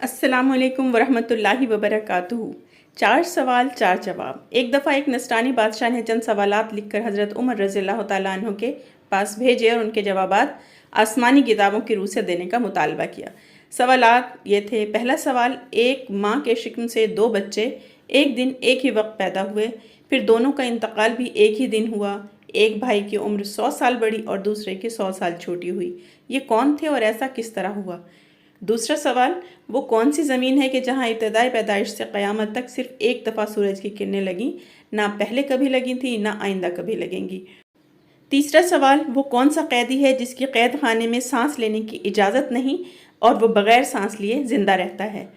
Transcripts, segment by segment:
अस्सलाम वालेकुम वरहमतुल्लाहि वबरकातुहू। 4 सवाल 4 जवाब। एक दफ़ा एक नस्रानी बादशाह ने चंद सवालात लिखकर हज़रत उमर रज़ियल्लाहु ताला अन्हु के पास भेजे और उनके जवाबात आसमानी किताबों की रूह से देने का मुतालबा किया। सवालात ये थे। पहला सवाल, एक माँ के शिकम से 2 बच्चे एक दिन एक ही वक्त पैदा हुए, फिर दोनों का इंतकाल भी एक ही दिन हुआ। एक भाई की उम्र 100 साल बढ़ी और दूसरे की 100 साल छोटी हुई। ये कौन थे और ऐसा किस तरह हुआ? दूसरा सवाल, वो कौन सी ज़मीन है कि जहाँ इब्तदाई पैदाइश से क़यामत तक सिर्फ एक दफ़ा सूरज की किरणें लगीं, ना पहले कभी लगी थी ना आइंदा कभी लगेंगी। तीसरा सवाल, वो कौन सा कैदी है जिसकी कैद खाने में सांस लेने की इजाज़त नहीं और वो बग़ैर सांस लिए ज़िंदा रहता है।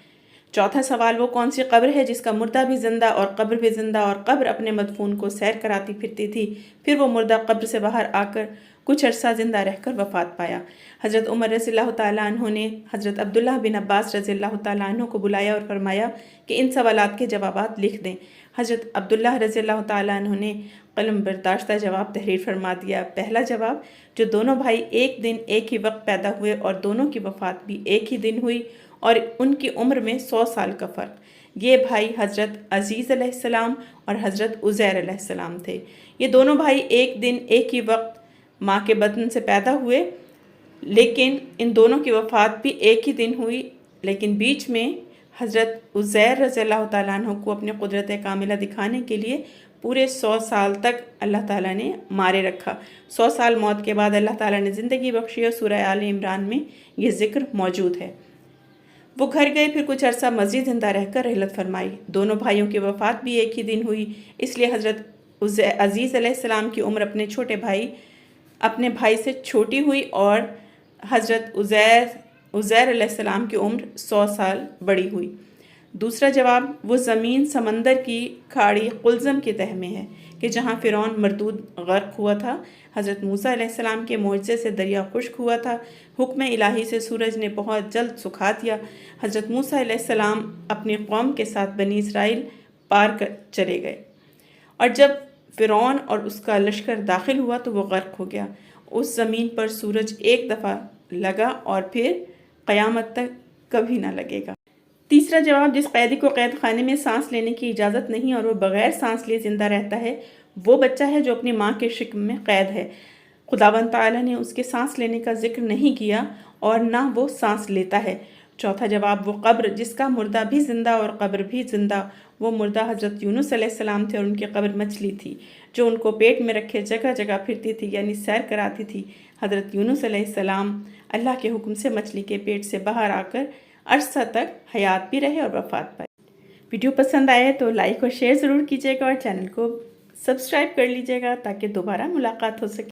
चौथा सवाल, वो कौन सी कब्र है जिसका मुर्दा भी ज़िंदा और कब्र भी ज़िंदा और कब्र अपने मदफून को सैर कराती फिरती थी, फिर वो मुर्दा कब्र से बाहर आकर कुछ अरसा ज़िंदा रहकर वफ़ात पाया। हज़रत उमर रज़ियल्लाहु ताला अन्हु ने हज़रत अब्दुल्लाह बिन अब्बास रज़ियल्लाहु ताला अन्हु को बुलाया और फरमाया कि इन सवालात के जवाबात लिख दें। हज़रत अब्दुल्लाह रज़ियल्लाहु ताला अन्हु ने कलम बर्दाश्ता जवाब तहरीर फरमा दिया। पहला जवाब, जो दोनों भाई एक दिन एक ही वक्त पैदा हुए और दोनों की वफ़ात भी एक ही दिन हुई और उनकी उम्र में 100 साल का फ़र्क। ये भाई हज़रत अज़ीज़ अलैहिस्सलाम और हज़रत उज़ैर अलैहिस्सलाम थे। ये दोनों भाई एक दिन एक ही वक्त माँ के बदन से पैदा हुए, लेकिन इन दोनों की वफ़ात भी एक ही दिन हुई। लेकिन बीच में हज़रत उज़ैर रज़ियल्लाहु ताला अन्हु को अपनी कुदरत कामिला दिखाने के लिए पूरे 100 साल तक अल्लाह ताला ने मारे रखा। 100 साल मौत के बाद अल्लाह ताला ने ज़िंदगी बख्शी और सूरह आल इमरान में ये ज़िक्र मौजूद है। वो घर गए, फिर कुछ अरसा मस्जिद ज़िंदा रहकर रहलत फरमाई। दोनों भाइयों की वफ़ात भी एक ही दिन हुई, इसलिए हज़रत अज़ीज़ अलैहिस्सलाम की उम्र अपने भाई से छोटी हुई और हज़रत उज़ैर अलैहिस्सलाम की उम्र 100 साल बड़ी हुई। दूसरा जवाब, वो ज़मीन समंदर की खाड़ी कुल्ज़म की तह में है कि जहाँ फ़िरौन मरदूद गर्क हुआ था। हज़रत मूसा अलैहिस्सलाम के मोअज़्ज़े से दरिया खुश्क हुआ था। हुक्म इलाही से सूरज ने बहुत जल्द सुखा दिया। हज़रत मूसा अलैहिस्सलाम अपनी कौम के साथ बनी इसराइल पार कर चले गए और जब फ़िरौन और उसका लश्कर दाखिल हुआ तो वो गर्क हो गया। उस ज़मीन पर सूरज एक दफ़ा लगा और फिर क़यामत तक कभी ना लगेगा। तीसरा जवाब, जिस कैदी को कैद खाने में सांस लेने की इजाज़त नहीं और वो बग़ैर सांस लिए ज़िंदा रहता है, वो बच्चा है जो अपनी माँ के शिकम में कैद है। खुदावंद ताला ने उसके सांस लेने का जिक्र नहीं किया और ना वो सांस लेता है। चौथा जवाब, वो कब्र जिसका मुर्दा भी ज़िंदा और कब्र भी ज़िंदा, वो मुर्दा हज़रत यूनुस अलैहिस्सलाम थे और उनकी कब्र मछली थी जो उनको पेट में रखे जगह जगह फिरती थी, यानी सैर कराती थी। हज़रत यूनुस अलैहिस्सलाम अल्लाह के हुक्म से मछली के पेट से बाहर आकर अरसा तक हयात भी रहे और वफ़ात पाए। वीडियो पसंद आए तो लाइक और शेयर ज़रूर कीजिएगा और चैनल को सब्सक्राइब कर लीजिएगा ताकि दोबारा मुलाकात हो सके।